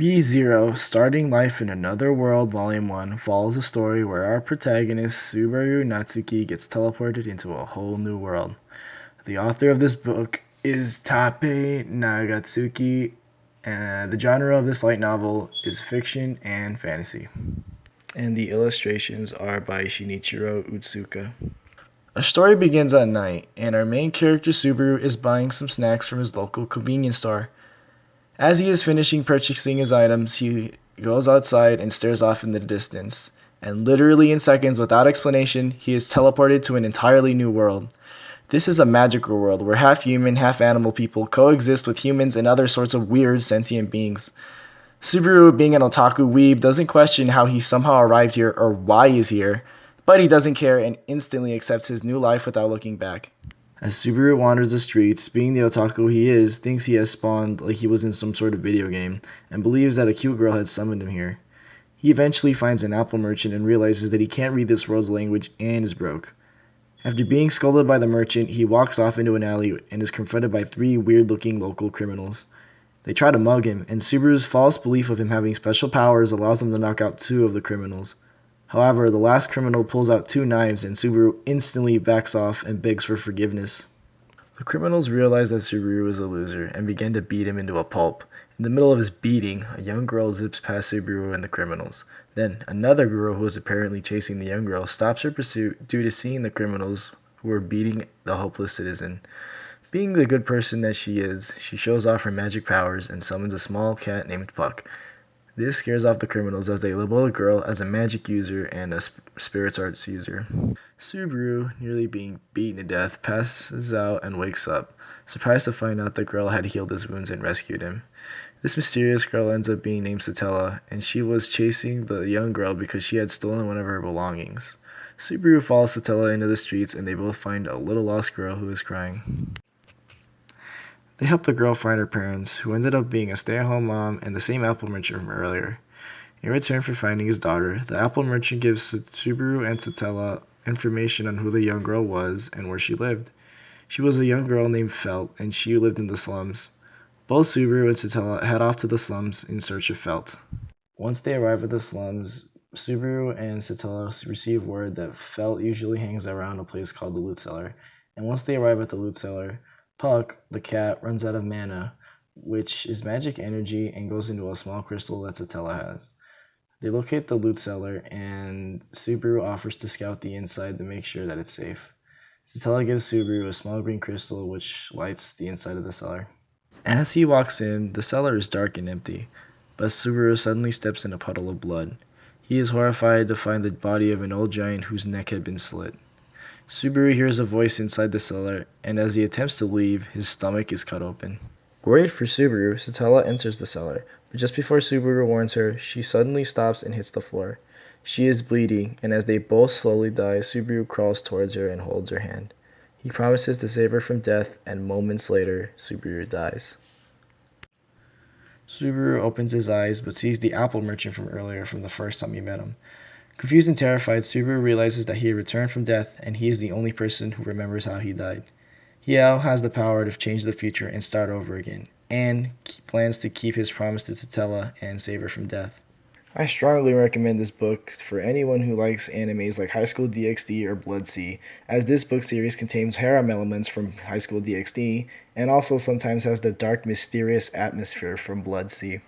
ReZero, Starting Life in Another World, Volume 1, follows a story where our protagonist, Subaru Natsuki, gets teleported into a whole new world. The author of this book is Tape Nagatsuki, and the genre of this light novel is fiction and fantasy. And the illustrations are by Shinichiro Utsuka. Our story begins at night, and our main character Subaru is buying some snacks from his local convenience store. As he is finishing purchasing his items, he goes outside and stares off in the distance. And literally in seconds, without explanation, he is teleported to an entirely new world. This is a magical world where half human, half animal people coexist with humans and other sorts of weird sentient beings. Subaru, being an otaku weeb, doesn't question how he somehow arrived here or why he's here, but he doesn't care and instantly accepts his new life without looking back. As Subaru wanders the streets, being the otaku he is, thinks he has spawned like he was in some sort of video game, and believes that a cute girl had summoned him here. He eventually finds an apple merchant and realizes that he can't read this world's language and is broke. After being scolded by the merchant, he walks off into an alley and is confronted by three weird-looking local criminals. They try to mug him, and Subaru's false belief of him having special powers allows him to knock out two of the criminals. However, the last criminal pulls out two knives and Subaru instantly backs off and begs for forgiveness. The criminals realize that Subaru is a loser and begin to beat him into a pulp. In the middle of his beating, a young girl zips past Subaru and the criminals. Then, another girl who is apparently chasing the young girl stops her pursuit due to seeing the criminals who are beating the hopeless citizen. Being the good person that she is, she shows off her magic powers and summons a small cat named Puck. This scares off the criminals as they label the girl as a magic user and a spirits arts user. Subaru, nearly being beaten to death, passes out and wakes up, surprised to find out the girl had healed his wounds and rescued him. This mysterious girl ends up being named Satella, and she was chasing the young girl because she had stolen one of her belongings. Subaru follows Satella into the streets and they both find a little lost girl who is crying. They help the girl find her parents, who ended up being a stay-at-home mom and the same apple merchant from earlier. In return for finding his daughter, the apple merchant gives Subaru and Satella information on who the young girl was and where she lived. She was a young girl named Felt, and she lived in the slums. Both Subaru and Satella head off to the slums in search of Felt. Once they arrive at the slums, Subaru and Satella receive word that Felt usually hangs around a place called the Loot Cellar, and once they arrive at the Loot Cellar, Puck, the cat, runs out of mana, which is magic energy, and goes into a small crystal that Satella has. They locate the loot cellar, and Subaru offers to scout the inside to make sure that it's safe. Satella gives Subaru a small green crystal which lights the inside of the cellar. As he walks in, the cellar is dark and empty, but Subaru suddenly steps in a puddle of blood. He is horrified to find the body of an old giant whose neck had been slit. Subaru hears a voice inside the cellar, and as he attempts to leave, his stomach is cut open. Worried for Subaru, Satella enters the cellar, but just before Subaru warns her, she suddenly stops and hits the floor. She is bleeding, and as they both slowly die, Subaru crawls towards her and holds her hand. He promises to save her from death, and moments later, Subaru dies. Subaru opens his eyes but sees the apple merchant from earlier from the first time he met him. Confused and terrified, Subaru realizes that he had returned from death and he is the only person who remembers how he died. He now has the power to change the future and start over again, and plans to keep his promise to Satella and save her from death. I strongly recommend this book for anyone who likes animes like High School DxD or Blood Sea, as this book series contains harem elements from High School DxD and also sometimes has the dark, mysterious atmosphere from Blood Sea.